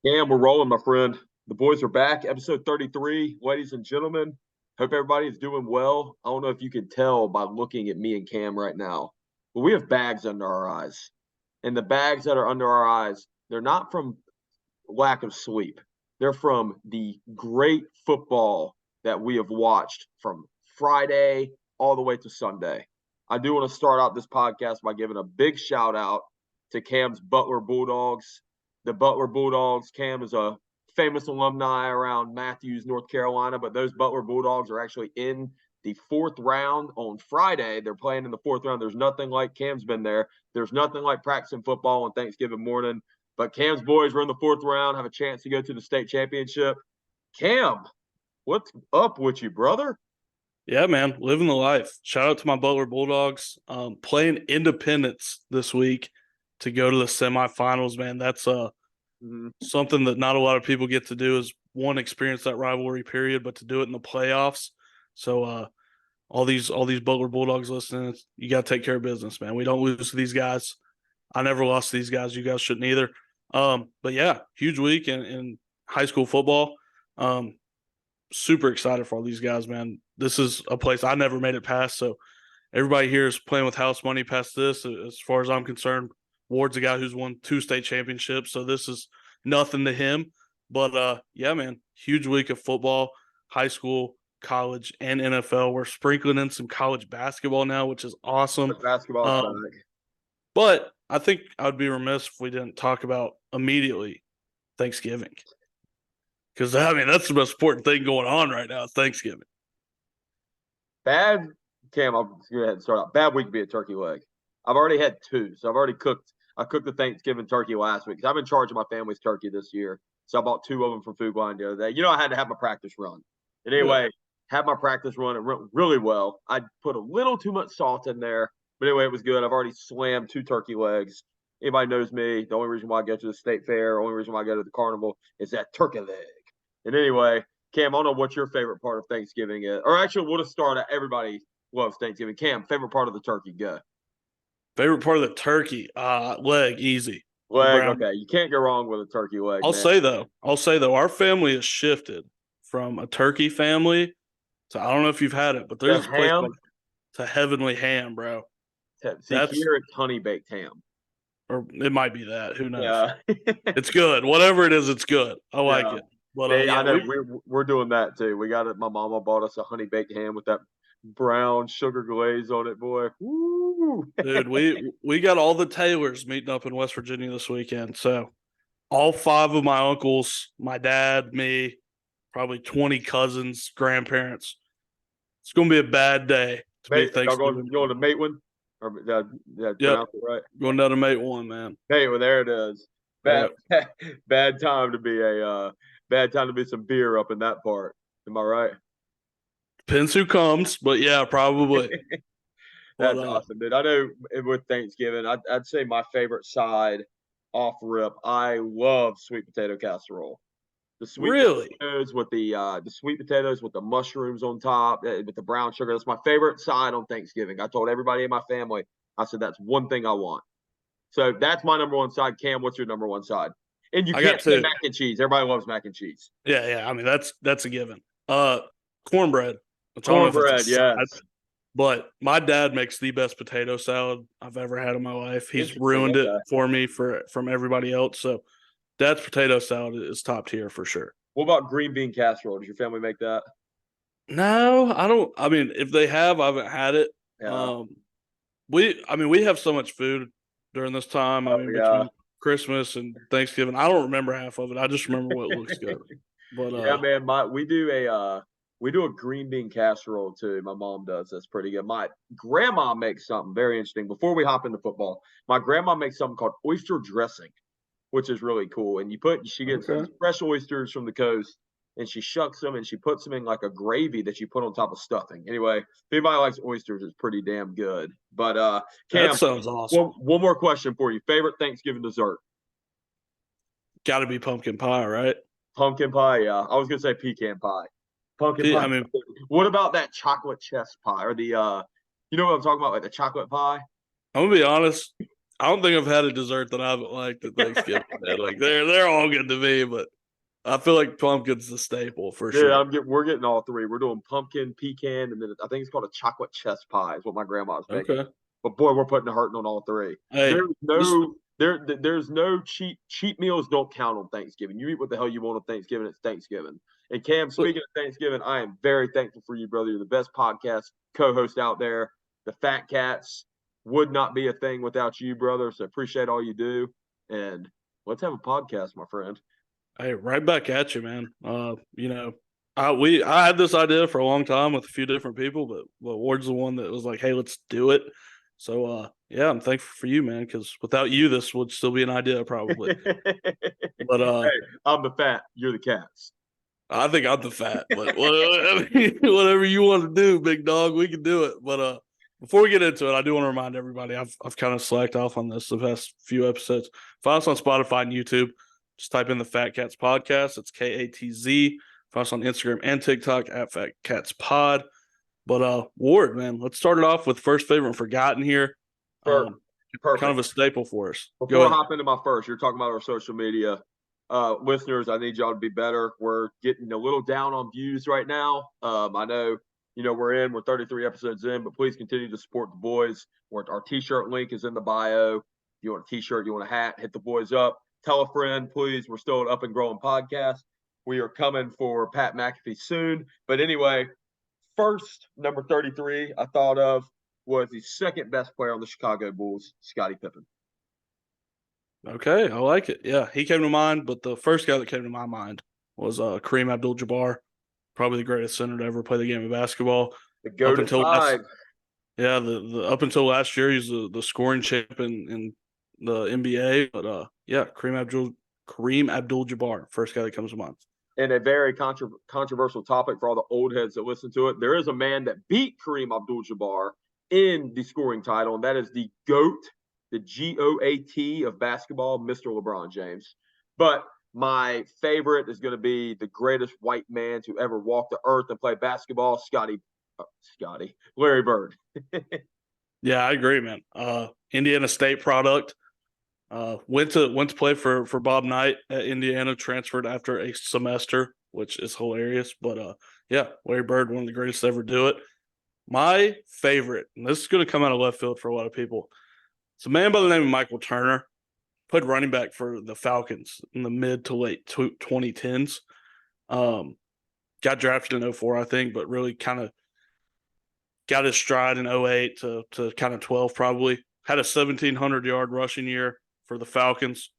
Cam, we're rolling, my friend. The boys are back. Episode 33. Ladies and gentlemen, hope everybody is doing well. I don't know if you can tell by looking at me and Cam right now, but we have bags under our eyes. And the bags that are under our eyes, they're not from lack of sleep. They're from the great football that we have watched from Friday all the way to Sunday. I do want to start out this podcast by giving a big shout out to Cam's Butler Bulldogs. The Butler Bulldogs, Cam is a famous alumni around Matthews, North Carolina, but those Butler Bulldogs are actually in the fourth round on Friday. They're playing in the fourth round. There's nothing like Cam's been there. There's nothing like practicing football on Thanksgiving morning. But Cam's boys were in the fourth round, have a chance to go to the state championship. Cam, what's up with you, brother? Yeah, man, living the life. Shout out to my Butler Bulldogs. Playing Independence this week to go to the semifinals, man. That's something that not a lot of people get to do is, one, experience that rivalry period, but to do it in the playoffs. So all these Butler Bulldogs listening, you got to take care of business, man. We don't lose to these guys. I never lost to these guys. You guys shouldn't either. But yeah, huge week in high school football. Super excited for all these guys, man. This is a place I never made it past. So everybody here is playing with house money past this. As far as I'm concerned, Ward's a guy who's won 2 state championships. So this is nothing to him. But yeah, man, huge week of football, high school, college, and NFL. We're sprinkling in some college basketball now, which is awesome. Basketball is back. But I think I would be remiss if we didn't talk about immediately Thanksgiving. Because, I mean, that's the most important thing going on right now, Thanksgiving. Cam, I'll go ahead and start out. Bad week to be a turkey leg. I've already had 2, so I've already cooked. I cooked the Thanksgiving turkey last week because I'm in charge of my family's turkey this year. So I bought 2 of them from Food Line the other day. I had to have my practice run. And anyway, had my practice run. It went really well. I put a little too much salt in there. But anyway, it was good. I've already slammed 2 turkey legs. Anybody knows me, the only reason why I go to the state fair, only reason why I go to the carnival is that turkey leg. And anyway, Cam, I don't know what your favorite part of Thanksgiving is. Or actually, we'll just start at everybody loves Thanksgiving. Cam, favorite part of the turkey, go. Favorite part of the turkey, leg, easy. Leg, okay. You can't go wrong with a turkey leg. I'll say though, our family has shifted from a turkey family to, I don't know if you've had it, but there's a place to Heavenly Ham, bro. See, here it's honey baked ham. Or it might be that. Who knows? Yeah. It's good. Whatever it is, it's good. I like it. But I know we're doing that too. We got it. My mama bought us a honey baked ham with that brown sugar glaze on it, boy. Woo. Dude, we got all the Taylors meeting up in West Virginia this weekend. So all 5 of my uncles, my dad, me, probably 20 cousins, grandparents. It's gonna be a bad day to be Thanksgiving. You going to Matewan? Or yeah, right? Going down to Matewan, man. Matewan, there it is. Bad time to be some beer up in that part. Am I right? Depends who comes, but yeah, probably. That's awesome, dude. I know with Thanksgiving, I'd say my favorite side off rip. I love sweet potato casserole. The sweet potatoes with the sweet potatoes with the mushrooms on top, with the brown sugar. That's my favorite side on Thanksgiving. I told everybody in my family, I said that's one thing I want. So that's my number one side. Cam, what's your number one side? And you can't say mac and cheese. Everybody loves mac and cheese. Yeah. I mean, that's a given. Cornbread. Cornbread, yes. But my dad makes the best potato salad I've ever had in my life. He's ruined it for me from everybody else. So dad's potato salad is top tier for sure. What about green bean casserole? Does your family make that? No, I don't. I mean, if they have, I haven't had it. Yeah. We have so much food during this time. Between Christmas and Thanksgiving, I don't remember half of it. I just remember what looks good. But yeah, man, we do a green bean casserole too. My mom does. That's pretty good. My grandma makes something very interesting. Before we hop into football, my grandma makes something called oyster dressing, which is really cool. And she gets fresh oysters from the coast, and she shucks them and she puts them in like a gravy that you put on top of stuffing. Anyway, if anybody likes oysters, it's pretty damn good. But Cam, that sounds awesome. One more question for you. Favorite Thanksgiving dessert? Got to be pumpkin pie, right? Pumpkin pie, yeah. I was gonna say pecan pie. Pumpkin pie. I mean, what about that chocolate chess pie or the you know what I'm talking about, like the chocolate pie? I'm gonna be honest. I don't think I've had a dessert that I haven't liked at Thanksgiving. Man. Like they're all good to me, but I feel like pumpkin's the staple for sure. We're getting all three. We're doing pumpkin, pecan, and then I think it's called a chocolate chess pie is what my grandma's making. Okay. But boy, we're putting a hurting on all three. Hey, There's no cheap meals don't count on Thanksgiving. You eat what the hell you want on Thanksgiving. It's Thanksgiving. And Cam, speaking of Thanksgiving, I am very thankful for you, brother. You're the best podcast co-host out there. The Fat Katz would not be a thing without you, brother. So appreciate all you do. And let's have a podcast, my friend. Hey, right back at you, man. I had this idea for a long time with a few different people, but Ward's the one that was like, "Hey, let's do it." So, yeah, I'm thankful for you, man, because without you, this would still be an idea probably. But hey, I'm the fat, you're the cats. I think I'm the fat, but whatever you want to do, big dog, we can do it. But before we get into it, I do want to remind everybody I've kind of slacked off on this the past few episodes. Find us on Spotify and YouTube. Just type in the Fat Katz Podcast. It's KATZ. Find us on Instagram and TikTok at Fat Katz Pod. But Ward, man, let's start it off with first favorite and forgotten here. Perfect. Kind of a staple for us. Before I hop into my first, you're talking about our social media. Listeners, I need y'all to be better. We're getting a little down on views right now. I know, we're 33 episodes in, but please continue to support the boys. Our t-shirt link is in the bio. If you want a t-shirt, you want a hat, hit the boys up. Tell a friend, please. We're still an up and growing podcast. We are coming for Pat McAfee soon. But anyway, first, number 33, I thought of was the second best player on the Chicago Bulls, Scottie Pippen. Okay, I like it. Yeah, he came to mind, but the first guy that came to my mind was Kareem Abdul-Jabbar, probably the greatest center to ever play the game of basketball. The GOAT at five. The up until last year, he's the scoring champ in the NBA. But yeah, Kareem Abdul-Jabbar, first guy that comes to mind. And a very controversial topic for all the old heads that listen to it. There is a man that beat Kareem Abdul-Jabbar in the scoring title, and that is the GOAT, the GOAT of basketball, Mr. LeBron James. But my favorite is going to be the greatest white man to ever walk the earth and play basketball, Larry Bird. Yeah, I agree, man. Indiana State product. Went to play for Bob Knight at Indiana, transferred after a semester, which is hilarious. But yeah, Larry Bird, one of the greatest to ever do it. My favorite, and this is going to come out of left field for a lot of people. It's a man by the name of Michael Turner. Played running back for the Falcons in the mid to late 2010s. Got drafted in 2004, I think, but really kind of got his stride in 2008 to kind of 12 probably. Had a 1,700-yard rushing year for the Falcons.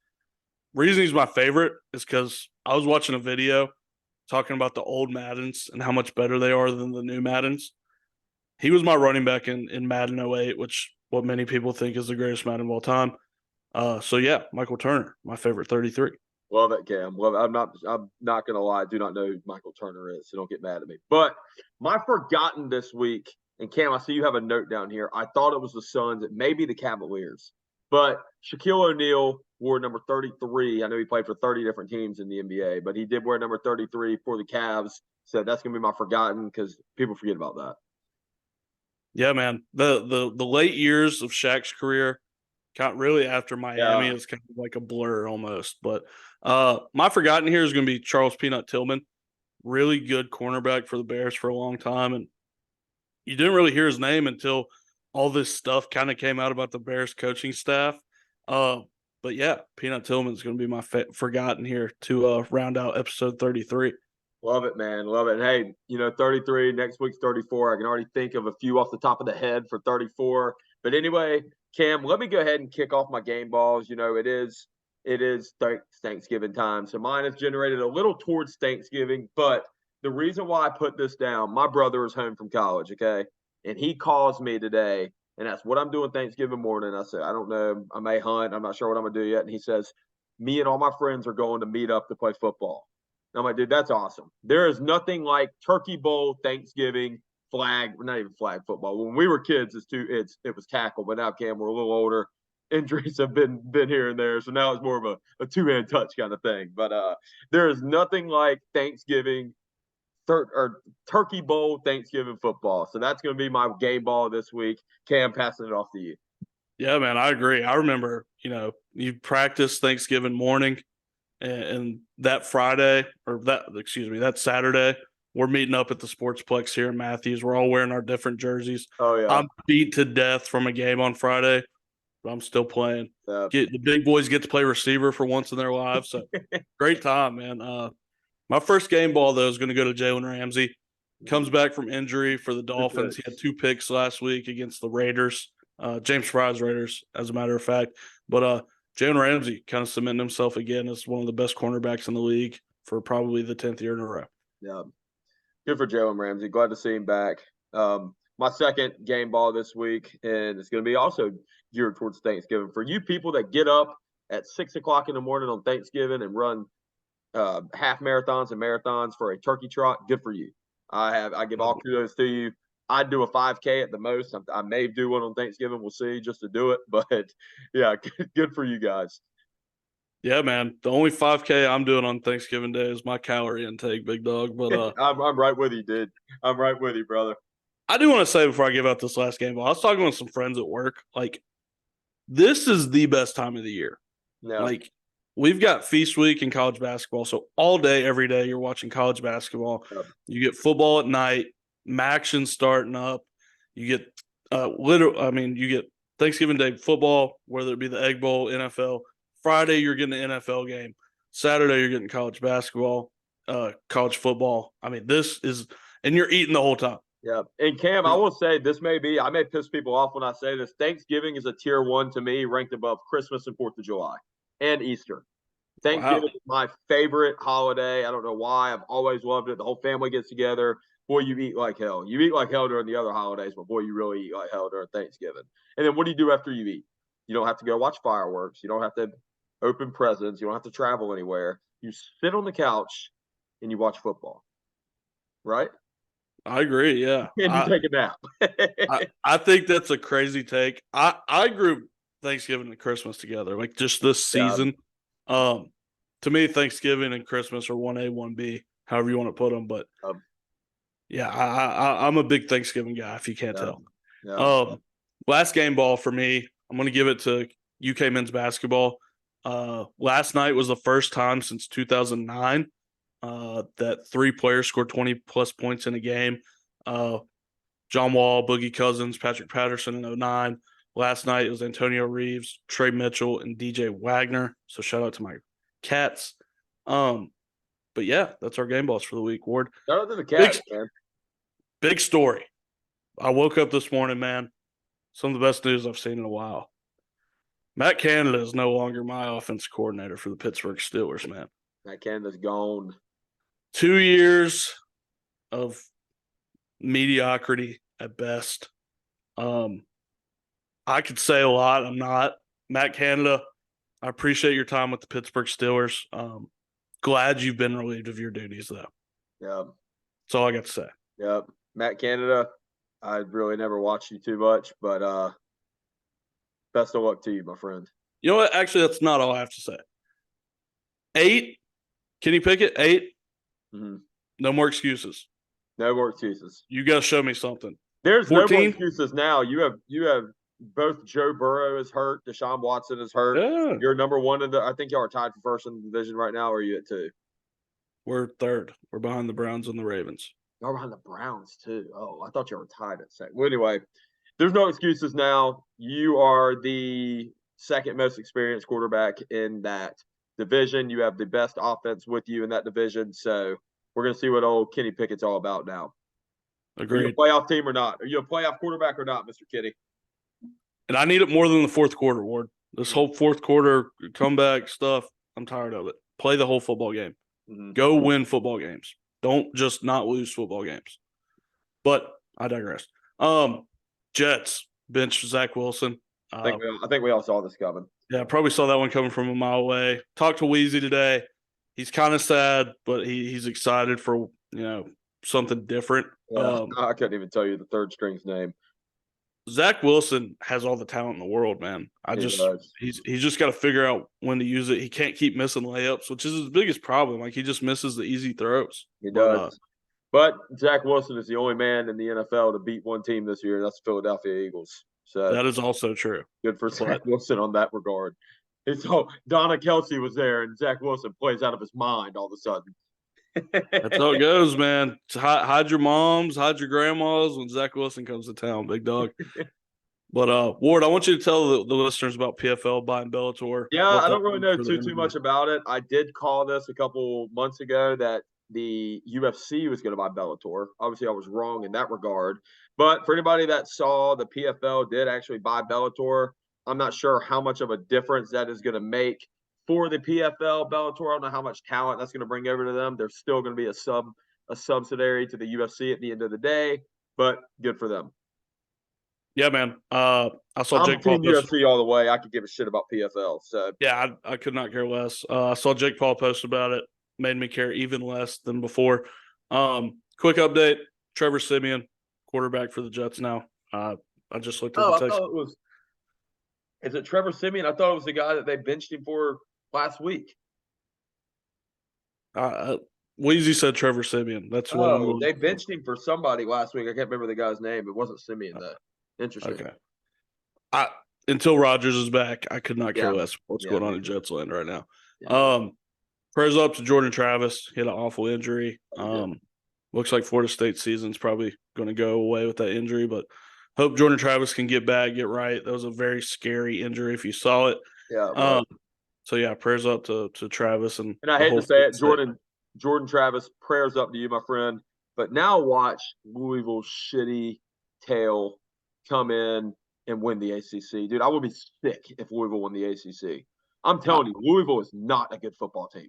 Reason he's my favorite is because I was watching a video talking about the old Maddens and how much better they are than the new Maddens. He was my running back in Madden 08, which what many people think is the greatest Madden of all time. So yeah, Michael Turner, my favorite 33. Love it, Cam. Love it. I'm not gonna lie, I do not know who Michael Turner is, so don't get mad at me. But my forgotten this week, and Cam, I see you have a note down here. I thought it was the Suns, it may be the Cavaliers. But Shaquille O'Neal wore number 33. I know he played for 30 different teams in the NBA, but he did wear number 33 for the Cavs. So that's gonna be my forgotten because people forget about that. Yeah, man. The late years of Shaq's career, got really after Miami, is kind of like a blur almost. But my forgotten here is going to be Charles Peanut Tillman, really good cornerback for the Bears for a long time, and you didn't really hear his name until all this stuff kind of came out about the Bears coaching staff. But yeah, Peanut Tillman is going to be my forgotten here to round out episode 33. Love it, man. Love it. Hey, 33, next week's 34. I can already think of a few off the top of the head for 34. But anyway, Cam, let me go ahead and kick off my game balls. It is Thanksgiving time. So mine is generated a little towards Thanksgiving. But the reason why I put this down, my brother is home from college, okay? And he calls me today, and that's what I'm doing Thanksgiving morning. I said, I don't know. I may hunt. I'm not sure what I'm going to do yet. And he says, me and all my friends are going to meet up to play football. And I'm like, dude, that's awesome. There is nothing like Turkey Bowl, Thanksgiving, flag, not even flag football. When we were kids, it was tackle, but now, Cam, we're a little older. Injuries have been here and there, so now it's more of a two-hand touch kind of thing. But there is nothing like Thanksgiving or Turkey Bowl Thanksgiving football. So that's going to be my game ball this week. Cam, passing it off to you. Yeah, man, I agree. I remember, you practice Thanksgiving morning and that Friday that Saturday, we're meeting up at the Sportsplex here in Matthews. We're all wearing our different jerseys. Oh yeah. I'm beat to death from a game on Friday, but I'm still playing. The big boys get to play receiver for once in their lives. So great time, man. My first game ball, though, is going to go to Jalen Ramsey. Comes back from injury for the Dolphins. He had 2 picks last week against the Raiders, James Fry's Raiders, as a matter of fact. But Jalen Ramsey kind of cementing himself again as one of the best cornerbacks in the league for probably the 10th year in a row. Yeah. Good for Jalen Ramsey. Glad to see him back. My second game ball this week, and it's going to be also geared towards Thanksgiving. For you people that get up at 6 o'clock in the morning on Thanksgiving and run half marathons and marathons for a turkey trot, good for you. I give all kudos to you. I'd do a 5K at the most. I may do one on Thanksgiving. We'll see, just to do it. But yeah, good for you guys. Yeah, man. The only 5K I'm doing on Thanksgiving Day is my calorie intake, big dog. But I'm right with you, dude. I'm right with you, brother. I do want to say before I give out this last game ball, I was talking with some friends at work. Like, this is the best time of the year. Yeah. Like, we've got feast week in college basketball. So all day, every day, you're watching college basketball. Yep. You get football at night, Maction starting up. You get you get Thanksgiving Day football, whether it be the Egg Bowl, NFL. Friday, you're getting an NFL game. Saturday, you're getting college basketball, college football. I mean, and you're eating the whole time. Yeah. And Cam, I will say I may piss people off when I say this. Thanksgiving is a tier 1 to me, ranked above Christmas and 4th of July and Easter. Thanksgiving is my favorite holiday. I don't know why. I've always loved it. The whole family gets together. Boy, you eat like hell. You eat like hell during the other holidays, but boy, you really eat like hell during Thanksgiving. And then what do you do after you eat? You don't have to go watch fireworks. You don't have to open presents. You don't have to travel anywhere. You sit on the couch and you watch football. Right? I agree, yeah. And you take a nap. I think that's a crazy take. I group Thanksgiving and Christmas together, like just this season. To me, Thanksgiving and Christmas are 1A, 1B, however you want to put them. But yeah, I'm a big Thanksgiving guy, if you can't tell. Yeah. Last game ball for me, I'm going to give it to UK men's basketball. Last night was the first time since 2009 that 3 players scored 20-plus points in a game. John Wall, Boogie Cousins, Patrick Patterson in 2009. Last night it was Antonio Reeves, Trey Mitchell, and DJ Wagner. So shout out to my Cats. But yeah, that's our game balls for the week, Ward. Shout out to the Cats, man. Big story. I woke up this morning, man. Some of the best news I've seen in a while. Matt Canada is no longer my offense coordinator for the Pittsburgh Steelers, man. Matt Canada's gone. 2 years of mediocrity at best. I could say a lot. I'm not. Matt Canada, I appreciate your time with the Pittsburgh Steelers. Glad you've been relieved of your duties, though. Yeah. That's all I got to say. Yep. Matt Canada, I really never watched you too much, but best of luck to you, my friend. You know what? Actually, that's not all I have to say. 8. Can you pick it? 8? Mm-hmm. No more excuses. No more excuses. You got to show me something. There's 14? no more excuses now. You have both Joe Burrow is hurt. Deshaun Watson is hurt. Yeah. You're number 1 I think y'all are tied for first in the division right now, or are you at 2? We're 3rd. We're behind the Browns and the Ravens. Y'all behind the Browns, too. Oh, I thought y'all were tied at 2nd. Well, anyway, there's no excuses now. You are the second most experienced quarterback in that division. You have the best offense with you in that division. So we're going to see what old Kenny Pickett's all about now. Agreed. Are you a playoff team or not? Are you a playoff quarterback or not, Mr. Kitty? And I need it more than the fourth quarter, Ward. This whole fourth quarter comeback stuff, I'm tired of it. Play the whole football game. Mm-hmm. Go win football games. Don't just not lose football games. But I digress. Jets bench Zach Wilson. I think we all saw this coming. Yeah, probably saw that one coming from a mile away. Talked to Weezy today. He's kind of sad, but he's excited for something different. Yeah, I couldn't even tell you the third string's name. Zach Wilson has all the talent in the world, man. He's just got to figure out when to use it. He can't keep missing layups, which is his biggest problem. Like, he just misses the easy throws. He does. But Zach Wilson is the only man in the NFL to beat one team this year, and that's the Philadelphia Eagles. So that is also true. good for Zach Wilson on that regard. So Donna Kelsey was there, and Zach Wilson plays out of his mind all of a sudden. That's how it goes, man. Hide your moms, hide your grandmas when Zach Wilson comes to town, big dog. But Ward, I want you to tell the listeners about PFL buying Bellator. Yeah, I don't really know too much about it. I did call this a couple months ago that the UFC was going to buy Bellator. Obviously, I was wrong in that regard. But for anybody that saw, the PFL did actually buy Bellator. I'm not sure how much of a difference that is going to make for the PFL Bellator. I don't know how much talent that's going to bring over to them. There's still going to be a subsidiary to the UFC at the end of the day, but good for them. Yeah, man. I saw Jake Paul UFC all the way. I could give a shit about PFL. So yeah, I could not care less. I saw Jake Paul post about it. Made me care even less than before. Quick update: Trevor Siemian, quarterback for the Jets now. I just looked at the text. I thought it was. Is it Trevor Siemian? I thought it was the guy that they benched him for last week. Weezy said Trevor Siemian. That's what they benched him for somebody last week. I can't remember the guy's name. It wasn't Siemian though. Interesting. Okay. Until Rodgers is back, I could not care less what's going on in Jets land right now. Yeah. Prayers up to Jordan Travis. He had an awful injury. Looks like Florida State season's probably going to go away with that injury, but hope Jordan Travis can get back, get right. That was a very scary injury if you saw it. Yeah. So yeah, prayers up to Travis and I hate to say it, Jordan Travis, prayers up to you, my friend. But now watch Louisville's shitty tail come in and win the ACC. Dude, I would be sick if Louisville won the ACC. I'm telling you, Louisville is not a good football team.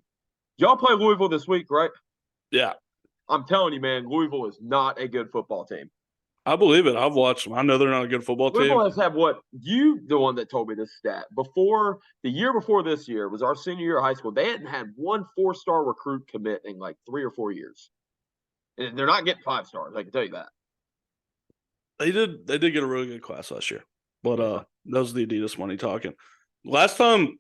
Y'all play Louisville this week, right? Yeah. I'm telling you, man, Louisville is not a good football team. I believe it. I've watched them. I know they're not a good football team. Louisville has had the one that told me this stat. The year before this year was our senior year of high school. They hadn't had one 4-star recruit commit in like 3 or 4 years. And they're not getting 5 stars, I can tell you that. They did get a really good class last year. But that was the Adidas money talking. Last time,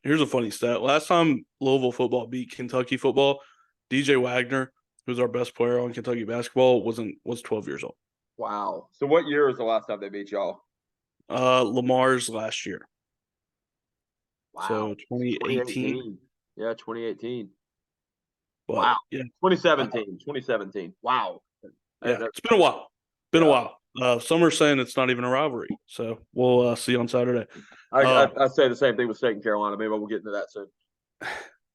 here's a funny stat. Last time Louisville football beat Kentucky football, DJ Wagner, who's our best player on Kentucky basketball, was 12 years old. Wow. So what year was the last time they beat y'all? Lamar's last year. Wow. So 2018. Yeah, 2018. But, wow. Yeah. 2017. Wow. Yeah, it's been a while. Been a while. Some are saying it's not even a rivalry. So we'll see on Saturday. I say the same thing with State and Carolina. Maybe we'll get into that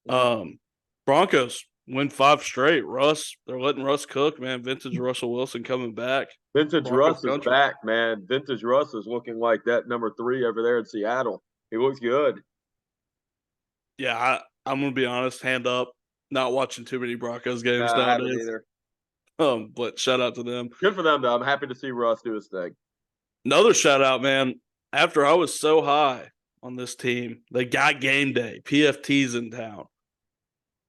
soon. Broncos win 5 straight. They're letting Russ cook, man. Vintage Russell Wilson coming back. Vintage Russ is back, man. Vintage Russ is looking like that number 3 over there in Seattle. He looks good. Yeah, I'm going to be honest, hand up. Not watching too many Broncos games nowadays. I haven't either. But shout out to them. Good for them, though. I'm happy to see Russ do his thing. Another shout out, man. After I was so high on this team, they got game day. PFT's in town.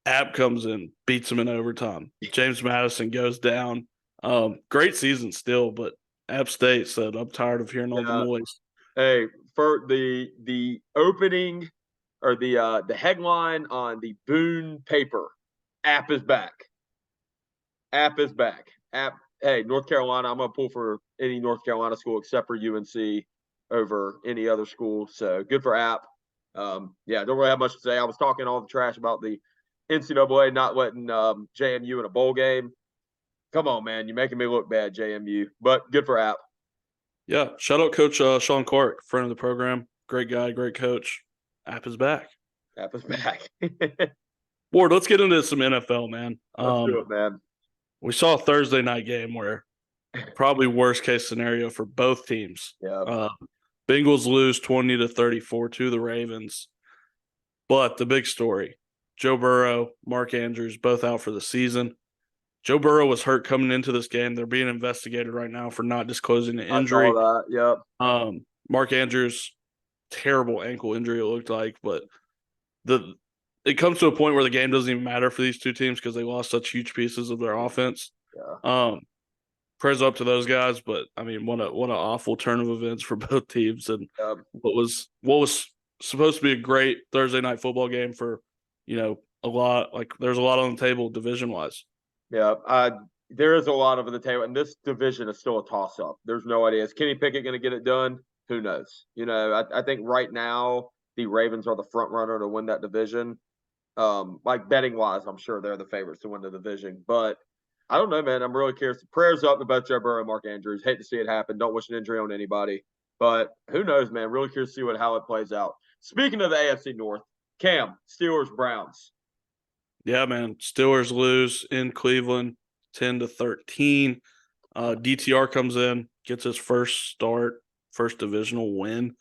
App comes in, beats them in overtime. James Madison goes down. Great season still, but App State said, I'm tired of hearing all the noise. Hey, for the opening or the headline on the Boone paper, App is back. App is back. Hey, North Carolina, I'm going to pull for any North Carolina school except for UNC over any other school. So good for App. Don't really have much to say. I was talking all the trash about the NCAA not letting JMU in a bowl game. Come on, man. You're making me look bad, JMU. But good for App. Yeah. Shout out Coach Sean Clark, friend of the program. Great guy, great coach. App is back. App is back. Ward, let's get into some NFL, man. Let's do it, man. We saw a Thursday night game where probably worst case scenario for both teams. Yeah. Bengals lose 20-34 to the Ravens. But the big story, Joe Burrow, Mark Andrews, both out for the season. Joe Burrow was hurt coming into this game. They're being investigated right now for not disclosing the injury. I saw that, yep. Mark Andrews, terrible ankle injury it looked like, but it comes to a point where the game doesn't even matter for these two teams because they lost such huge pieces of their offense. Yeah. Prayers up to those guys, but I mean, what an awful turn of events for both teams, and what was supposed to be a great Thursday night football game for, a lot. Like there's a lot on the table division wise. Yeah, there is a lot of the table, and this division is still a toss up. There's no idea. Is Kenny Pickett going to get it done? who knows? I think right now the Ravens are the front runner to win that division. Like betting wise, I'm sure they're the favorites to win the division. But I don't know, man. I'm really curious. Prayers up to both Joe Burrow and Mark Andrews. Hate to see it happen. Don't wish an injury on anybody. But who knows, man? Really curious to see how it plays out. Speaking of the AFC North, Cam, Steelers, Browns. Yeah, man. Steelers lose in Cleveland 10-13. DTR comes in, gets his first divisional win.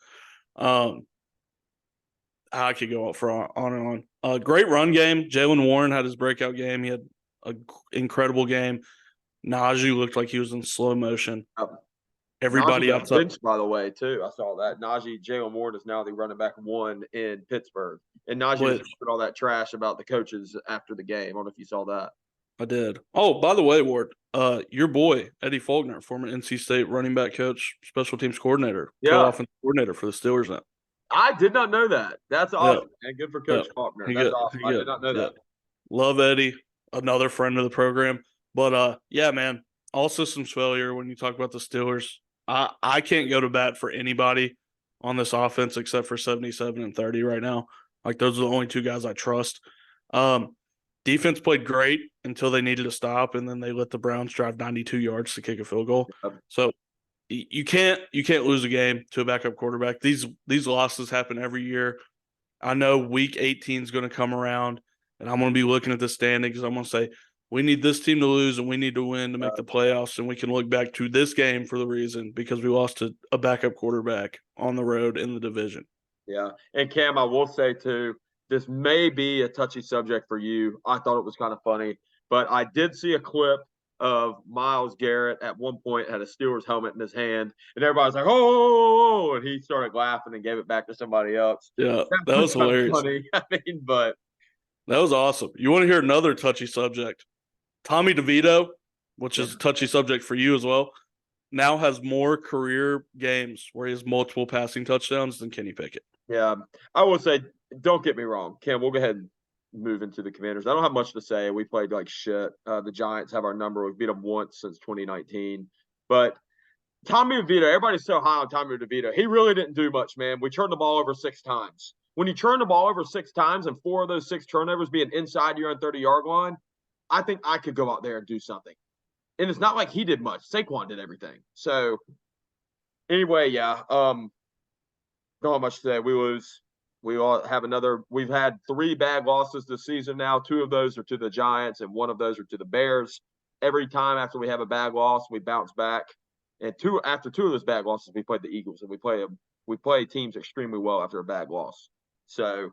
I could go on and on. Great run game. Jaylen Warren had his breakout game. He had an incredible game. Najee looked like he was in slow motion. Everybody Najee outside. bench, by the way, too. I saw that. Jaylen Warren is now the running back 1 in Pittsburgh. And Najee was talking all that trash about the coaches after the game. I don't know if you saw that. I did. Oh, by the way, Ward, your boy, Eddie Faulkner, former NC State running back coach, special teams coordinator, co-offensive coordinator for the Steelers now. I did not know that. That's awesome, and good for Coach Faulkner. That's awesome. I did not know that. Love Eddie, another friend of the program. But, yeah, man, all systems failure when you talk about the Steelers. I can't go to bat for anybody on this offense except for 77 and 30 right now. Like, those are the only two guys I trust. Defense played great until they needed to stop, and then they let the Browns drive 92 yards to kick a field goal. So you can't lose a game to a backup quarterback. These losses happen every year. I know week 18 is going to come around, and I'm going to be looking at the standings. I'm going to say, we need this team to lose and we need to win to make the playoffs, and we can look back to this game for the reason because we lost to a backup quarterback on the road in the division. Yeah, and Cam, I will say too, this may be a touchy subject for you. I thought it was kind of funny, but I did see a clip of Myles Garrett at one point had a Steelers helmet in his hand, and everybody's like, "Oh!" and he started laughing and gave it back to somebody else. Yeah, that was hilarious. Funny. But that was awesome. You want to hear another touchy subject? Tommy DeVito, which is a touchy subject for you as well, now has more career games where he has multiple passing touchdowns than Kenny Pickett. Yeah, I will say, don't get me wrong, Cam. We'll go ahead and move into the Commanders. I don't have much to say. We played like shit. The Giants have our number. We've beat them once since 2019. But Tommy DeVito, everybody's so high on Tommy DeVito. He really didn't do much, man. We turned the ball over 6 times. When you turn the ball over 6 times and 4 of those 6 turnovers being inside your own 30-yard line, I think I could go out there and do something. And it's not like he did much. Saquon did everything. So, anyway, yeah. Don't have much to say. We lose. We all have we've had 3 bad losses this season now. 2 of those are to the Giants, and 1 of those are to the Bears. Every time after we have a bad loss, we bounce back. And after 2 of those bad losses, we played the Eagles, and we play teams extremely well after a bad loss. So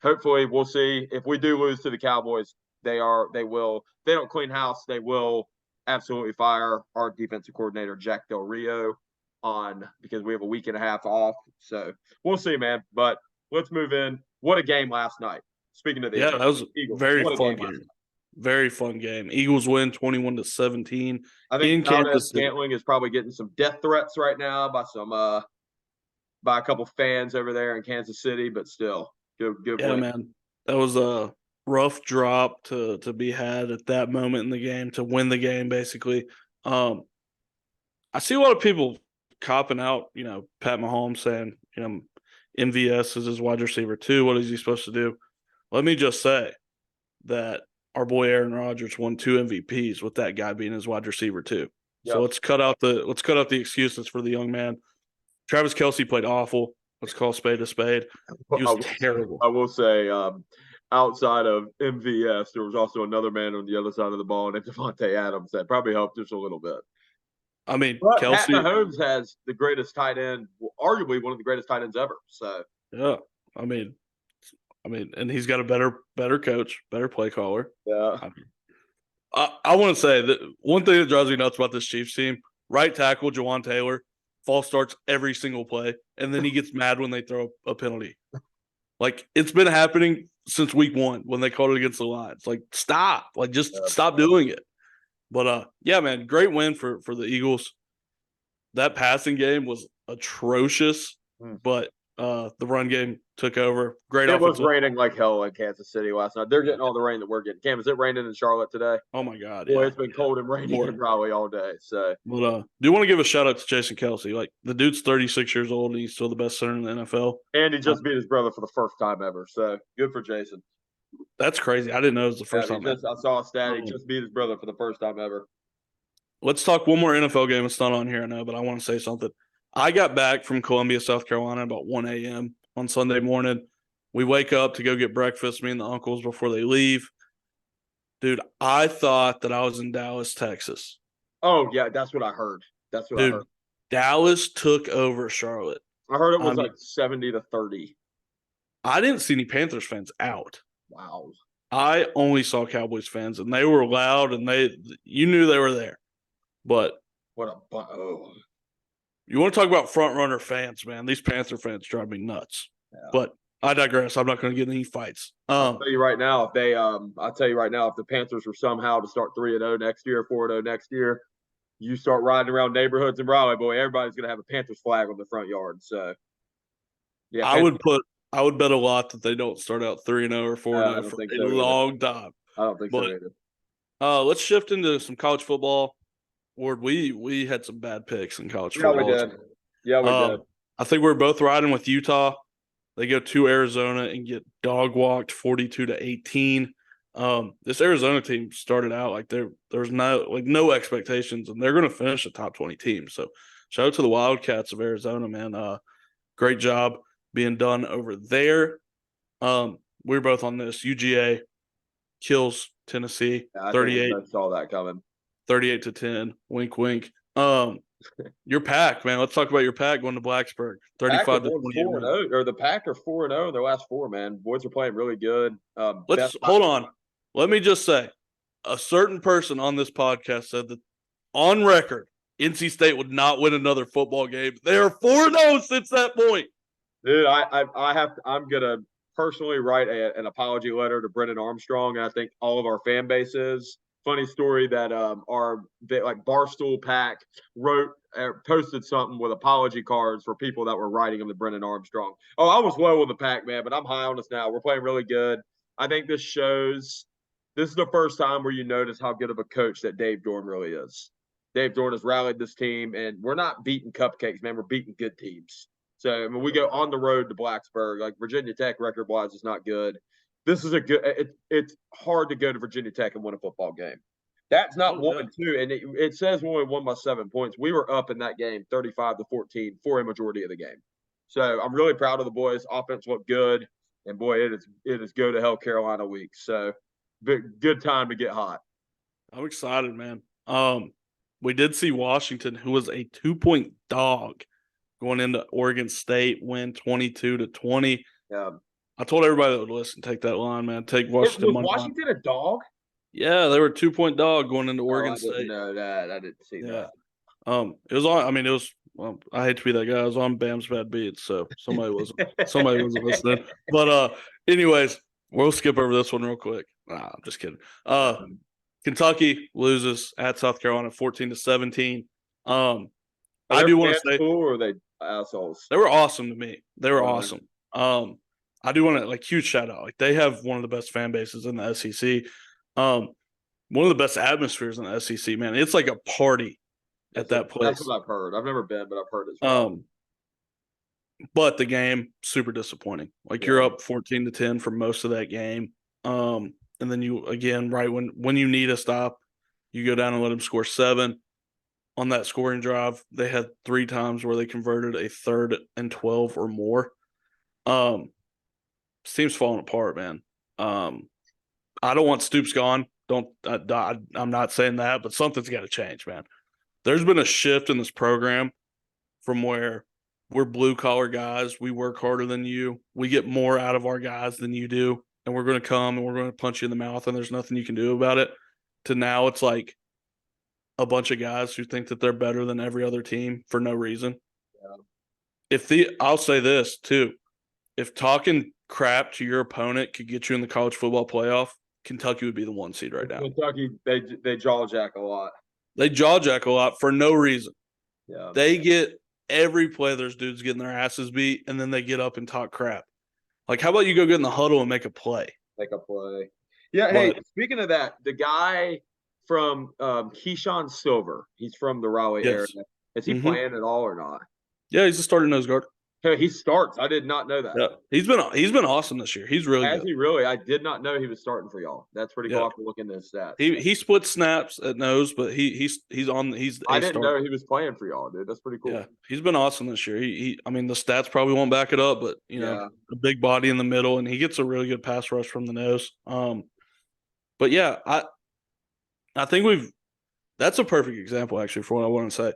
hopefully we'll see. If we do lose to the Cowboys, they don't clean house, they will absolutely fire our defensive coordinator, Jack Del Rio, because we have a week and a half off. So we'll see, man. But let's move in. What a game last night. Speaking of the Eagles, that was Eagles, very fun game. Very fun game. Eagles win 21-17. I think Scantling is probably getting some death threats right now by a couple fans over there in Kansas City, but still, good win. Man. That was a rough drop to be had at that moment in the game to win the game, basically. I see a lot of people copping out, Pat Mahomes saying, MVS is his wide receiver too. What is he supposed to do? Let me just say that our boy Aaron Rodgers won 2 MVPs with that guy being his wide receiver too. Yep. So let's cut out the excuses for the young man. Travis Kelce played awful. Let's call a spade a spade. He was terrible. I will say, outside of MVS, there was also another man on the other side of the ball named Devontae Adams that probably helped just a little bit. I mean, but Kelce, Pat Mahomes has the greatest tight end, arguably one of the greatest tight ends ever. So yeah, I mean, and he's got a better coach, better play caller. Yeah. I want to say that one thing that drives me nuts about this Chiefs team: right tackle Jawan Taylor false starts every single play, and then he gets mad when they throw a penalty. Like, it's been happening since week 1 when they called it against the Lions. Like, stop. Like, just stop doing it. But, yeah, man, great win for the Eagles. That passing game was atrocious, but the run game took over. Great It was offensive. raining like hell in Kansas City last night. They're getting all the rain that we're getting. Cam, is it raining in Charlotte today? Oh my God. Boy, Yeah. it's been cold and rainy in Raleigh all day. So, But do want to give a shout out to Jason Kelsey. Like, the dude's 36 years old and he's still the best center in the NFL. and he just beat his brother for the first time ever. So good for Jason. That's crazy. I didn't know it was the first time. I saw a stat. He just beat his brother for the first time ever. Let's talk one more NFL game. It's not on here, I know, but I want to say something. I got back from Columbia, South Carolina about 1 a.m. on Sunday morning. We wake up to go get breakfast, me and the uncles, before they leave. Dude, I thought that I was in Dallas, Texas. Oh, yeah, that's what I heard. I heard. Dallas took over Charlotte. I heard it was like 70-30. I didn't see any Panthers fans out. Wow. I only saw Cowboys fans, and they were loud, and you knew they were there. But you want to talk about front runner fans, man? These Panther fans drive me nuts. Yeah. But I digress. I'm not going to get in any fights. I'll tell you right now, if the Panthers were somehow to start 3-0 next year, 4-0 next year, you start riding around neighborhoods in Raleigh, boy, everybody's going to have a Panthers flag on the front yard. So, yeah, I would bet a lot that they don't start out 3-0 or 4-0 for a long time. I don't think so either. Let's shift into some college football. Ward, we had some bad picks in college football. We did. Yeah, we did. I think we're both riding with Utah. They go to Arizona and get dog walked 42-18. This Arizona team started out like there's no expectations, and they're going to finish a top 20 team. So shout out to the Wildcats of Arizona, man. Great job being done over there. We're both on this. UGA kills Tennessee 38. I saw that coming. 38-10. Wink, wink. Your pack, man. Let's talk about your pack going to Blacksburg. 35-20. Or the Pack are 4-0 in their last four, man. Boys are playing really good. Hold on. Let me just say, a certain person on this podcast said that on record, NC State would not win another football game. They are 4-0 since that point. Dude, I'm gonna personally write an apology letter to Brennan Armstrong, and I think all of our fan bases. Funny story that Barstool Pack posted something with apology cards for people that were writing them to Brennan Armstrong. Oh, I was low on the Pack, man, but I'm high on us now. We're playing really good. I think this is the first time where you notice how good of a coach that Dave Dorn really is. Dave Dorn has rallied this team, and we're not beating cupcakes, man. We're beating good teams. So, I mean, we go on the road to Blacksburg. Like, Virginia Tech record-wise is not good. This is it's hard to go to Virginia Tech and win a football game. That's not 1-2, and it says we only won by 7 points. We were up in that game 35-14 for a majority of the game. So I'm really proud of the boys. Offense looked good, and boy, it is go to hell Carolina week. So good time to get hot. I'm excited, man. We did see Washington, who was a 2-point dog going into Oregon State, win 22-20. Yeah. I told everybody that would listen, take that line, man. Take Washington. Was Washington a dog? Yeah, they were a 2-point dog going into Oregon State. I didn't know that. I didn't see that. It was on. I mean, it was. Well, I hate to be that guy. I was on Bam's Bad Beats, so somebody wasn't listening. But anyways, we'll skip over this one real quick. Nah, I'm just kidding. Kentucky loses at South Carolina 14-17. I do want to say, cool, or are they assholes? They were awesome to me. They were awesome. I do want to huge shout out. They have one of the best fan bases in the SEC. One of the best atmospheres in the SEC, man. It's like a party at that place. That's what I've heard. I've never been, but I've heard it. Well. But the game, super disappointing. You're up 14-10 for most of that game. And then you, again, right when you need a stop, you go down and let them score 7. On that scoring drive, they had 3 times where they converted a 3rd and 12 or more. This team's falling apart, man. I don't want Stoops gone. I'm not saying that, but something's got to change, man. There's been a shift in this program from where we're blue-collar guys. We work harder than you. We get more out of our guys than you do, and we're going to come and we're going to punch you in the mouth, and there's nothing you can do about it. To now it's like a bunch of guys who think that they're better than every other team for no reason. Yeah. I'll say this, too. If talking crap to your opponent could get you in the college football playoff, Kentucky would be the 1 seed right now. Kentucky, they jaw jack a lot. They jaw jack a lot for no reason. Yeah. They get every play, there's dudes getting their asses beat, and then they get up and talk crap. Like, how about you go get in the huddle and make a play? Make a play. Yeah, But, hey, speaking of that, the guy from Keyshawn Silver, he's from the Raleigh area. yes. Is he playing at all or not? Yeah, he's a starting nose guard. Hey, he starts. I did not know that. Yeah, he's been awesome this year. He's really Has good. he really? I did not know he was starting for y'all. That's pretty cool. I have to look into his stats. He split snaps at nose, but he's I didn't know he was playing for y'all, dude. That's pretty cool. Yeah, he's been awesome this year. I mean, the stats probably won't back it up, but you know, a big body in the middle, and he gets a really good pass rush from the nose. But yeah, I think that's a perfect example actually for what I want to say.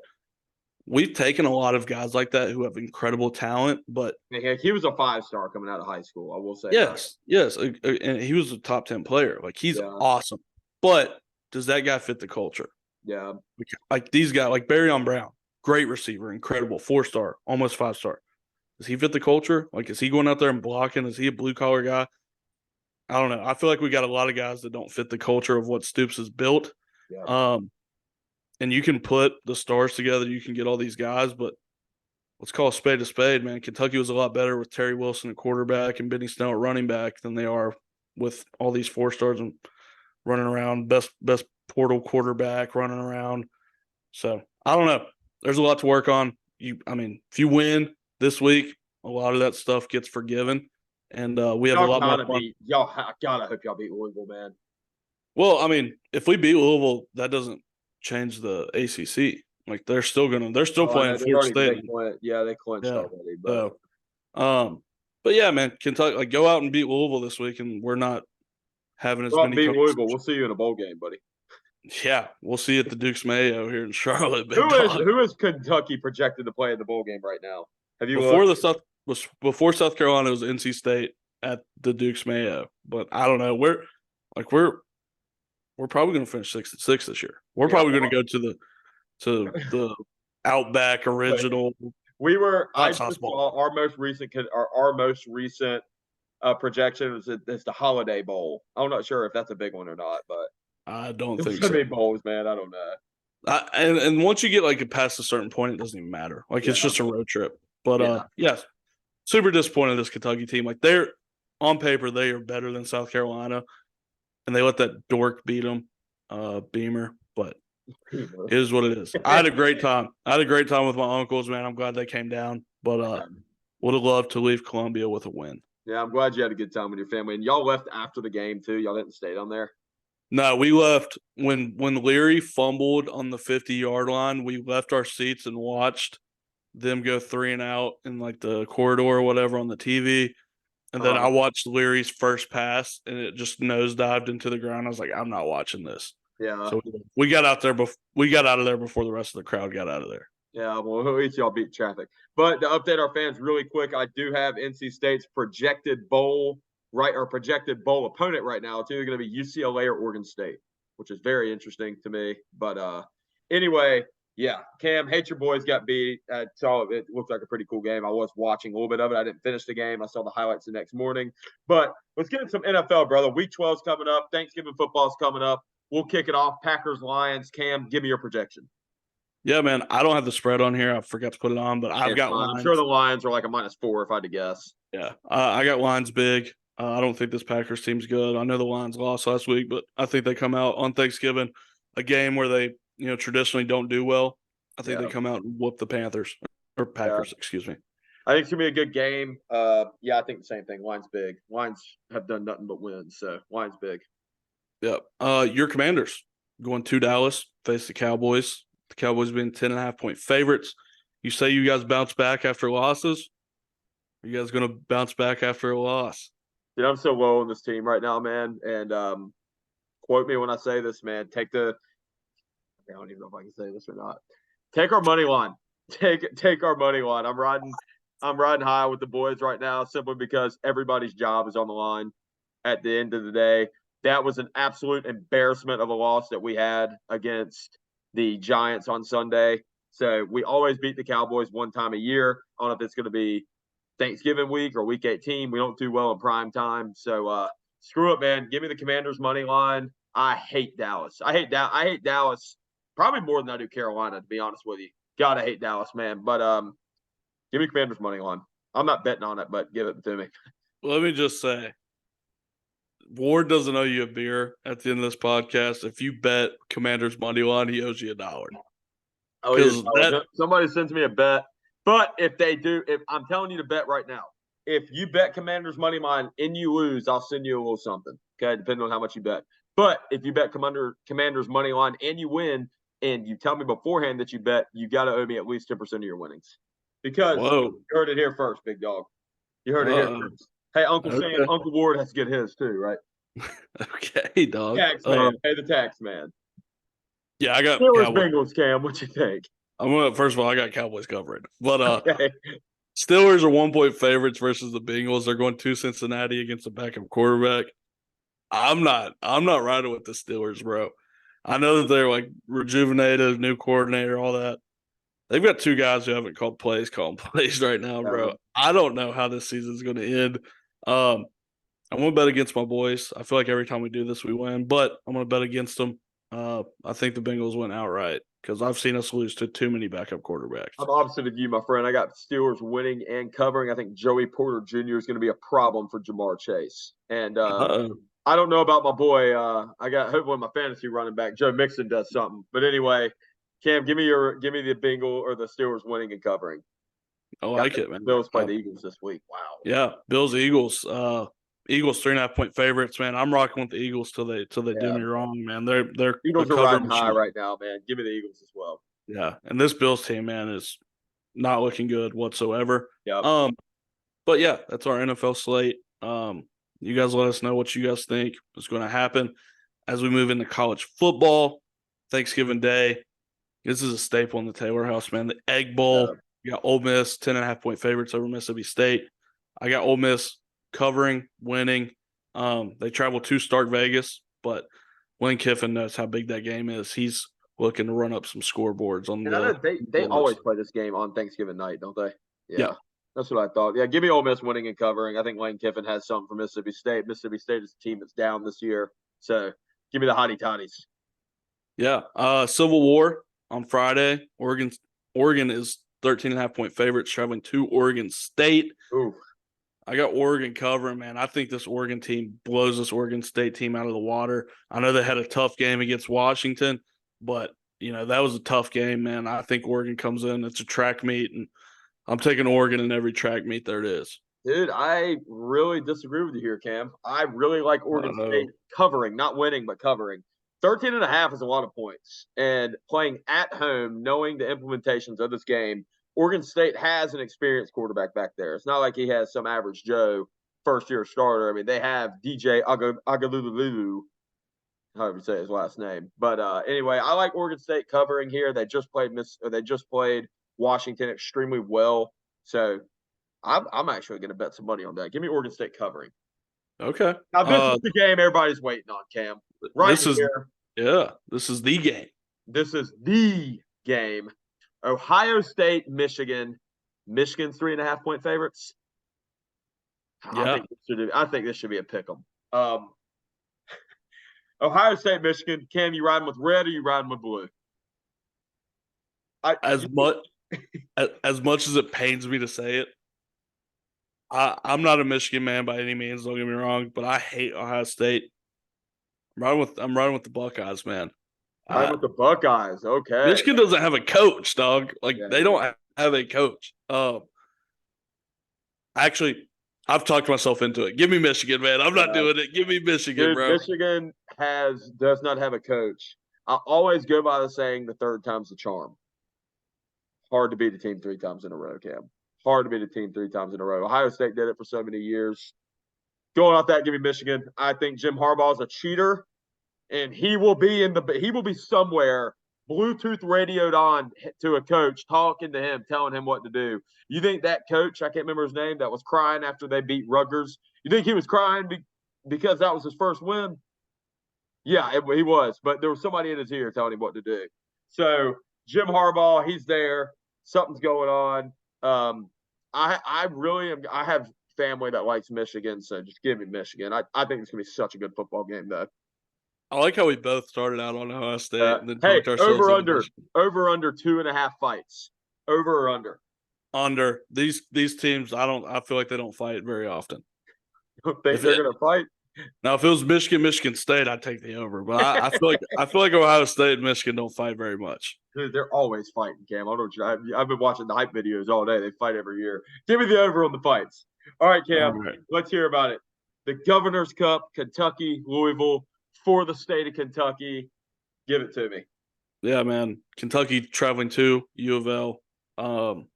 We've taken a lot of guys like that who have incredible talent, but he was a 5-star coming out of high school. I will say. Yes, and he was a top 10 player. Like he's awesome, but does that guy fit the culture? Yeah, like these guys, like Barryon Brown, great receiver, incredible, 4-star, almost 5-star. Does he fit the culture? Like, is he going out there and blocking? Is he a blue collar guy? I don't know. I feel like we got a lot of guys that don't fit the culture of what Stoops has built. Yeah. And you can put the stars together. You can get all these guys, but let's call a spade, man. Kentucky was a lot better with Terry Wilson at quarterback and Benny Snell at running back than they are with all these 4-stars and running around. Best portal quarterback running around. So I don't know. There's a lot to work on. If you win this week, a lot of that stuff gets forgiven, and we have a lot more fun. I hope y'all beat Louisville, man. Well, I mean, if we beat Louisville, that doesn't change the ACC. Like they're still playing Florida State. They clinched already. But but yeah, man, Kentucky, like go out and beat Louisville this week, and we're not having as many. Beat Louisville. We'll see you in a bowl game, buddy. Yeah, we'll see you at the Duke's Mayo here in Charlotte. Who is Kentucky projected to play in the bowl game right now? Have you before South Carolina was NC State at the Duke's Mayo, but I don't know. We're probably going to finish 6-6 this year. We're probably going to go to the Outback original. I just saw our most recent projection is the Holiday Bowl. I'm not sure if that's a big one or not, but I don't think so. Big bowls, man. I don't know. And once you get like past a certain point, it doesn't even matter. Like it's just a road trip. But yes, super disappointed in this Kentucky team. Like they're on paper, they are better than South Carolina, and they let that dork beat them, Beamer. But it is what it is. I had a great time. With my uncles, man. I'm glad they came down, but would have loved to leave Columbia with a win. Yeah, I'm glad you had a good time with your family, and y'all left after the game too. Y'all didn't stay down there. No, we left when Leary fumbled on the 50-yard line. We left our seats and watched them go 3 and out in like the corridor or whatever on the TV. And then I watched Leary's first pass, and it just nosedived into the ground. I was like, I'm not watching this. Yeah. So we got out there. We got out of there before the rest of the crowd got out of there. Yeah, well, at least y'all beat traffic. But to update our fans really quick, I do have NC State's projected bowl opponent right now. It's either going to be UCLA or Oregon State, which is very interesting to me. But anyway, yeah, Cam, hate your boys got beat. It looked like a pretty cool game. I was watching a little bit of it. I didn't finish the game. I saw the highlights the next morning. But let's get into some NFL, brother. Week 12 is coming up. Thanksgiving football is coming up. We'll kick it off. Packers, Lions. Cam, give me your projection. Yeah, man. I don't have the spread on here. I forgot to put it on, but I've got Lions. I'm sure the Lions are like a -4 if I had to guess. Yeah, I got Lions big. I don't think this Packers team's good. I know the Lions lost last week, but I think they come out on Thanksgiving, a game where they, traditionally don't do well. I think they come out and whoop the Packers. Excuse me. I think it's going to be a good game. I think the same thing. Lions big. Lions have done nothing but win, so Lions big. Yep. Your Commanders going to Dallas, face the Cowboys. The Cowboys being 10.5-point favorites. You say you guys bounce back after losses? Are you guys going to bounce back after a loss? Dude, I'm so low on this team right now, man. And quote me when I say this, man. I don't even know if I can say this or not. Take our money line. Take our money line. I'm riding high with the boys right now simply because everybody's job is on the line at the end of the day. That was an absolute embarrassment of a loss that we had against the Giants on Sunday. So we always beat the Cowboys one time a year. I don't know if it's going to be Thanksgiving week or week 18. We don't do well in prime time. So screw it, man. Give me the Commanders money line. I hate Dallas. I hate Dallas probably more than I do Carolina, to be honest with you. God, I hate Dallas, man. But give me Commanders money line. I'm not betting on it, but give it to me. let me just say, Ward doesn't owe you a beer at the end of this podcast. If you bet Commanders money line, he owes you $1. Oh, somebody sends me a bet. But if they do, if I'm telling you to bet right now, if you bet Commanders money line and you lose, I'll send you a little something. Okay, depending on how much you bet. But if you bet Commanders money line and you win, and you tell me beforehand that you bet, you got to owe me at least 10% of your winnings. Because you heard it here first, big dog. You heard it here first. Hey, Uncle Sam, Uncle Ward has to get his too, right? Okay, dog. Tax man, pay the tax man. Yeah, I got Steelers Bengals. Cam, what you think? First of all, I got Cowboys covering, but okay. Steelers are 1-point favorites versus the Bengals. They're going to Cincinnati against a backup quarterback. I'm not riding with the Steelers, bro. I know that they're like rejuvenated, new coordinator, all that. They've got two guys who haven't calling plays right now, bro. I don't know how this season's going to end. I'm going to bet against my boys. I feel like every time we do this, we win, but I'm going to bet against them. I think the Bengals win outright because I've seen us lose to too many backup quarterbacks. I'm opposite of you, my friend. I got Steelers winning and covering. I think Joey Porter Jr. is going to be a problem for Jamar Chase. And I don't know about my boy. I got hopefully my fantasy running back Joe Mixon does something. But anyway, Cam, give me the Bengal or the Steelers winning and covering. I like it, man. Bills play the Eagles this week. Wow. Yeah, Bills Eagles. Eagles 3.5-point favorites, man. I'm rocking with the Eagles till they do me wrong, man. They're Eagles are riding high right now, man. Give me the Eagles as well. Yeah, and this Bills team, man, is not looking good whatsoever. Yeah. But yeah, that's our NFL slate. You guys let us know what you guys think is going to happen as we move into college football. Thanksgiving Day, this is a staple in the Taylor house, man. The Egg Bowl. Yeah. You got Ole Miss 10.5-point favorites over Mississippi State. I got Ole Miss covering, winning. They travel to Stark Vegas, but Lane Kiffin knows how big that game is. He's looking to run up some scoreboards on they always play this game on Thanksgiving night, don't they? Yeah. That's what I thought. Yeah, give me Ole Miss winning and covering. I think Lane Kiffin has something for Mississippi State. Mississippi State is a team that's down this year. So give me the hottie toddies. Yeah. Civil War on Friday. Oregon is 13.5-point favorites traveling to Oregon State. Ooh. I got Oregon covering, man. I think this Oregon team blows this Oregon State team out of the water. I know they had a tough game against Washington, but, that was a tough game, man. I think Oregon comes in. It's a track meet, and I'm taking Oregon in every track meet there it is. Dude, I really disagree with you here, Cam. I really like Oregon State covering, not winning, but covering. 13.5 is a lot of points. And playing at home, knowing the implementations of this game, Oregon State has an experienced quarterback back there. It's not like he has some average Joe first-year starter. I mean, they have DJ Agalululu, however you say his last name. But anyway, I like Oregon State covering here. They just played Washington extremely well. So I'm actually going to bet some money on that. Give me Oregon State covering. Okay. Now, this is the game everybody's waiting on, Cam. This is the game. This is the game. Ohio State, Michigan. Michigan's 3.5-point favorites. Yeah. I think this should be a pick 'em. Ohio State, Michigan. Cam, you riding with red or you riding with blue? As much as it pains me to say it, I'm not a Michigan man by any means. Don't get me wrong, but I hate Ohio State. I'm riding with the Buckeyes, man. Riding with the Buckeyes, okay. Michigan doesn't have a coach, dog. They don't have a coach. Actually, I've talked myself into it. Give me Michigan, man. I'm not doing it. Give me Michigan, dude, bro. Michigan does not have a coach. I always go by the saying, the third time's the charm. Hard to beat a team 3 times in a row, Cam. Hard to beat a team 3 times in a row. Ohio State did it for so many years. Going off that, give me Michigan. I think Jim Harbaugh is a cheater, and he will be somewhere Bluetooth radioed on to a coach, talking to him, telling him what to do. You think that coach, I can't remember his name, that was crying after they beat Rutgers, you think he was crying because that was his first win? Yeah, he was, but there was somebody in his ear telling him what to do. So Jim Harbaugh, he's there. Something's going on. I have family that likes Michigan, so just give me Michigan. I think it's going to be such a good football game, though. I like how we both started out on Ohio State. And then hey, over under 2.5 fights. Over or under? Under. These teams, I feel like they don't fight very often. Don't think they're gonna fight. Now, if it was Michigan State, I'd take the over. But I feel like Ohio State and Michigan don't fight very much. Dude, they're always fighting, Cam. I've been watching the hype videos all day. They fight every year. Give me the over on the fights. All right, Cam. All right. Let's hear about it. The Governor's Cup, Kentucky, Louisville, for the state of Kentucky. Give it to me. Yeah, man. Kentucky traveling to U of L.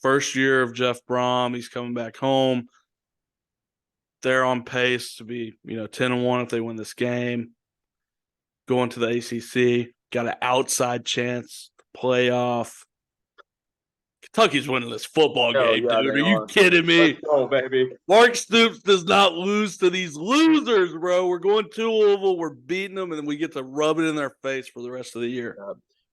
First year of Jeff Brom. He's coming back home. They're on pace to be, 10-1 if they win this game. Going to the ACC, got an outside chance to playoff. Kentucky's winning this football game, dude. Are you kidding me? Let's go, baby. Mark Stoops does not lose to these losers, bro. We're going to Louisville. We're beating them, and then we get to rub it in their face for the rest of the year.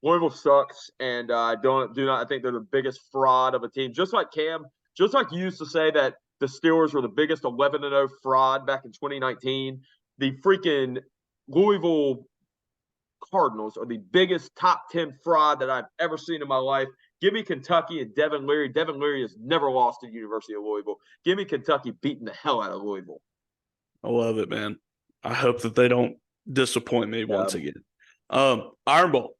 Louisville sucks, and I think they're the biggest fraud of a team. Just like Cam, just like you used to say that the Steelers were the biggest 11-0 fraud back in 2019. The freaking Louisville Cardinals are the biggest top 10 fraud that I've ever seen in my life. Give me Kentucky and Devin Leary. Devin Leary has never lost to the University of Louisville. Give me Kentucky beating the hell out of Louisville. I love it, man. I hope that they don't disappoint me once again. Iron Bowl,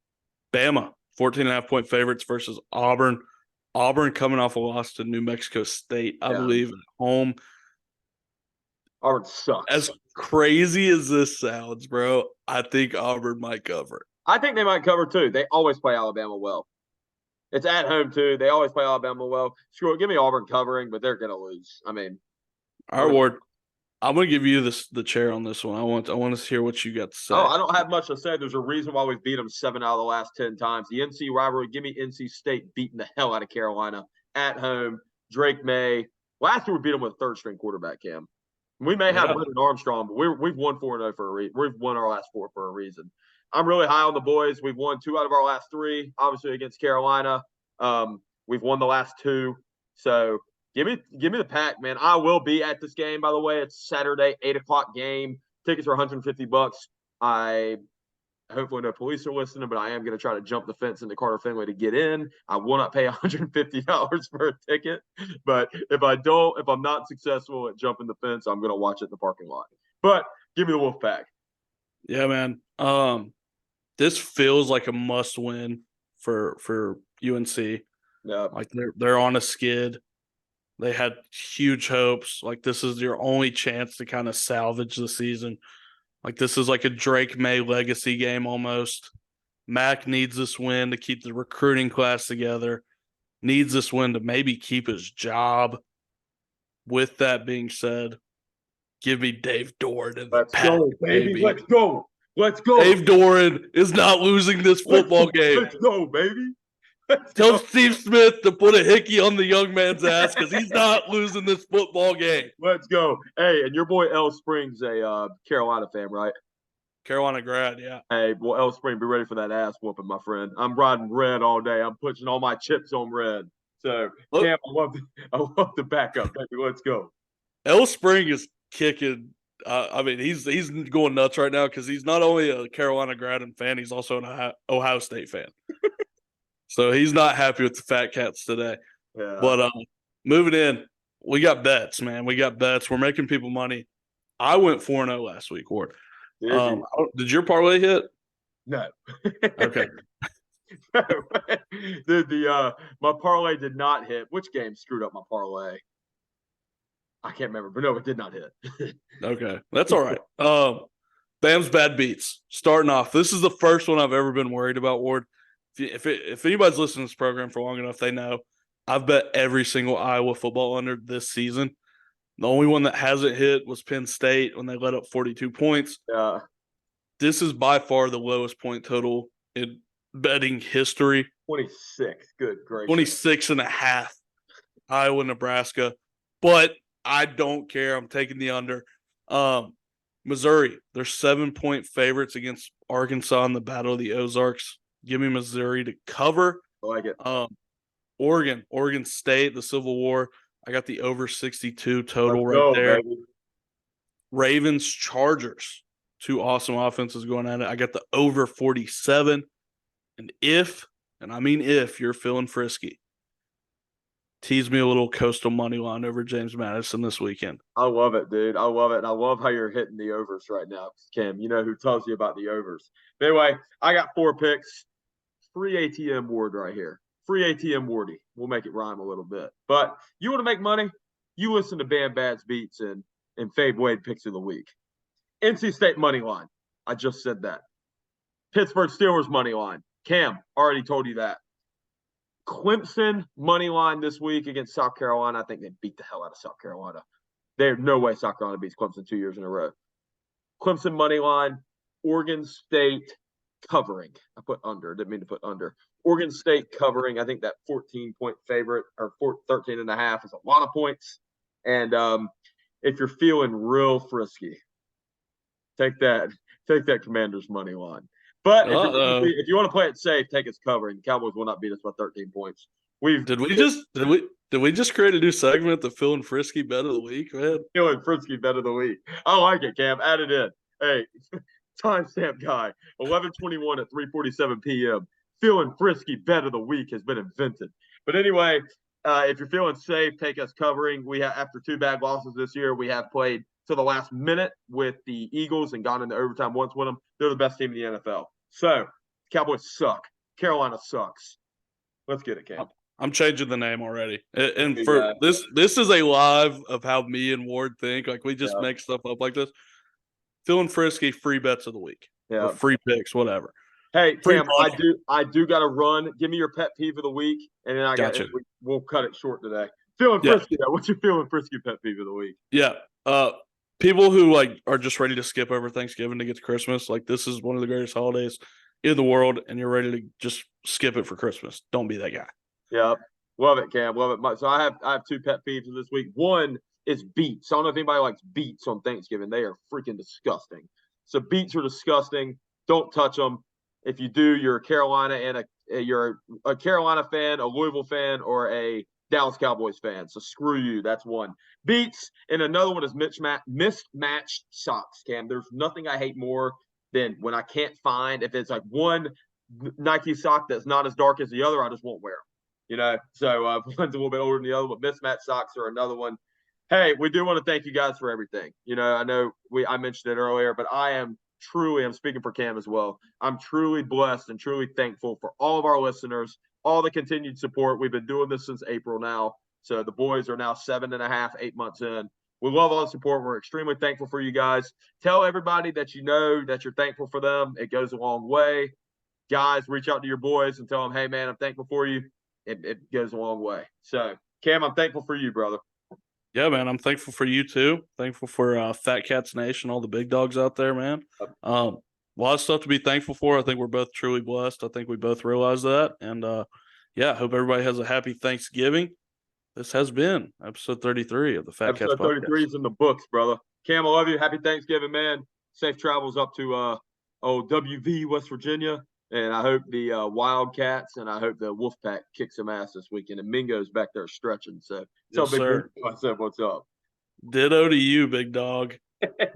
Bama, 14.5-point favorites versus Auburn. Auburn coming off a loss to New Mexico State, I believe, at home. Auburn sucks. As crazy as this sounds, bro, I think Auburn might cover. I think they might cover, too. They always play Alabama well. It's at home, too. They always play Alabama well. Screw it. Give me Auburn covering, but they're going to lose. I mean. All right, Ward. I'm going to give you the chair on this one. I want to hear what you got to say. Oh, I don't have much to say. There's a reason why we've beat them 7 out of the last 10 times. The NC rivalry, give me NC State beating the hell out of Carolina at home. Drake May. Last year we beat them with a third-string quarterback, Cam. We may have Brendan Armstrong, but we've won 4-0 for a reason. We've won our last 4 for a reason. I'm really high on the boys. We've won 2 out of our last 3, obviously against Carolina. We've won the last 2. So give me the pack, man. I will be at this game, by the way. It's Saturday, 8:00 game. Tickets are $150. I hopefully no police are listening, but I am going to try to jump the fence into Carter Finley to get in. I will not pay $150 for a ticket, but if I'm not successful at jumping the fence, I'm going to watch it in the parking lot. But give me the Wolfpack. Yeah, man. This feels like a must-win for UNC. Yeah, like they're on a skid. They had huge hopes. Like, this is your only chance to kind of salvage the season. Like, this is like a Drake May legacy game almost. Mac needs this win to keep the recruiting class together, needs this win to maybe keep his job. With that being said, give me Dave Doran. And let's go, baby. Let's go. Dave Doran is not losing this football game. Let's go, baby. Tell Steve Smith to put a hickey on the young man's ass because he's not losing this football game. Let's go. Hey, and your boy L Spring's a Carolina fan, right? Carolina grad, yeah. Hey, well, L Spring, be ready for that ass whooping, my friend. I'm riding red all day. I'm pushing all my chips on red. So, Cam, I love the backup, baby. Let's go. L Spring is kicking. He's going nuts right now because he's not only a Carolina grad and fan, he's also an Ohio State fan. So he's not happy with the Fat Katz today. Yeah. But moving in, we got bets, man. We got bets. We're making people money. I went 4-0 last week, Ward. Did your parlay hit? No. Okay. No. My parlay did not hit. Which game screwed up my parlay? I can't remember, but no, it did not hit. Okay. That's all right. Bam's bad beats. Starting off, this is the first one I've ever been worried about, Ward. If anybody's listened to this program for long enough, they know I've bet every single Iowa football under this season. The only one that hasn't hit was Penn State when they let up 42 points. Yeah. This is by far the lowest point total in betting history. 26. Good gracious. 26.5. Iowa, Nebraska. But I don't care. I'm taking the under. Missouri, they're 7-point favorites against Arkansas in the Battle of the Ozarks. Give me Missouri to cover. I like it. Oregon State, the Civil War. I got the over 62 total there. Baby. Ravens, Chargers. 2 awesome offenses going at it. I got the over 47. And if you're feeling frisky, tease me a little Coastal money line over James Madison this weekend. I love it, dude. I love it. And I love how you're hitting the overs right now, Cam. You know who tells you about the overs. But anyway, I got 4 picks. Free ATM Ward right here. Free ATM Wardy. We'll make it rhyme a little bit. But you want to make money? You listen to Bam Bad's Beats and Fave Wade Picks of the Week. NC State money line. I just said that. Pittsburgh Steelers money line. Cam, already told you that. Clemson money line this week against South Carolina. I think they beat the hell out of South Carolina. There's no way South Carolina beats Clemson 2 years in a row. Clemson money line. Oregon State covering. I put under. Didn't mean to put under. Oregon State covering. I think that 14-point favorite or 13.5 is a lot of points. And if you're feeling real frisky, take that Commanders money line. But if you want to play it safe, take us covering. The Cowboys will not beat us by 13 points. Did we just create a new segment, the Phil and Frisky Bet of the Week, man? Phil and Frisky Bet of the Week. I like it, Cam. Add it in. Hey, timestamp guy, 11:21 at 3:47 p.m. Phil and Frisky Bet of the Week has been invented. But anyway, if you're feeling safe, take us covering. We have, after 2 bad losses this year, we have played to the last minute with the Eagles and gone into overtime once with them. They're the best team in the NFL. So, Cowboys suck. Carolina sucks. Let's get it, Cam. I'm changing the name already. And for this is a live of how me and Ward think. Like, we just make stuff up like this. Phil and Frisky, free bets of the week. Yeah. Or free picks, whatever. Hey, Cam, I do got to run. Give me your pet peeve of the week, and then we'll cut it short today. Phil and Frisky, what's your Phil and Frisky pet peeve of the week? Yeah. People who are just ready to skip over Thanksgiving to get to Christmas, like this is one of the greatest holidays in the world, and you're ready to just skip it for Christmas. Don't be that guy. Yeah, love it, Cam. Love it. So I have 2 pet peeves this week. One is beets. I don't know if anybody likes beets on Thanksgiving. They are freaking disgusting. So beets are disgusting. Don't touch them. If you do, you're a Carolina and you're a Carolina fan, a Louisville fan, or a Dallas Cowboys fan. So screw you. That's one. Beats. And another one is mismatched socks, Cam. There's nothing I hate more than when I can't find, if it's like one Nike sock that's not as dark as the other, I just won't wear them. You know, so one's a little bit older than the other, but mismatched socks are another one. Hey, we do want to thank you guys for everything. You know, I know I mentioned it earlier, but I'm speaking for Cam as well. I'm truly blessed and truly thankful for all of our listeners, all the continued support. We've been doing this since April now. So the boys are now 7.5, 8 months in. We love all the support. We're extremely thankful for you guys. Tell everybody that you know that you're thankful for them. It goes a long way. Guys, reach out to your boys and tell them, hey, man, I'm thankful for you. It goes a long way. So, Cam, I'm thankful for you, brother. Yeah, man, I'm thankful for you too. Thankful for Fat Katz Nation, all the big dogs out there, man. A lot of stuff to be thankful for. I think we're both truly blessed. I think we both realize that. And, I hope everybody has a happy Thanksgiving. This has been episode 33 of the Fat Katz Podcast. Episode 33 is in the books, brother. Cam, I love you. Happy Thanksgiving, man. Safe travels up to WV, West Virginia. And I hope the Wildcats and I hope the Wolfpack kick some ass this weekend. And Mingo's back there stretching. So yes, Big sir. I said, what's up? Ditto to you, big dog.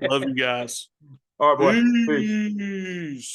Love you guys. All right, boy. Peace.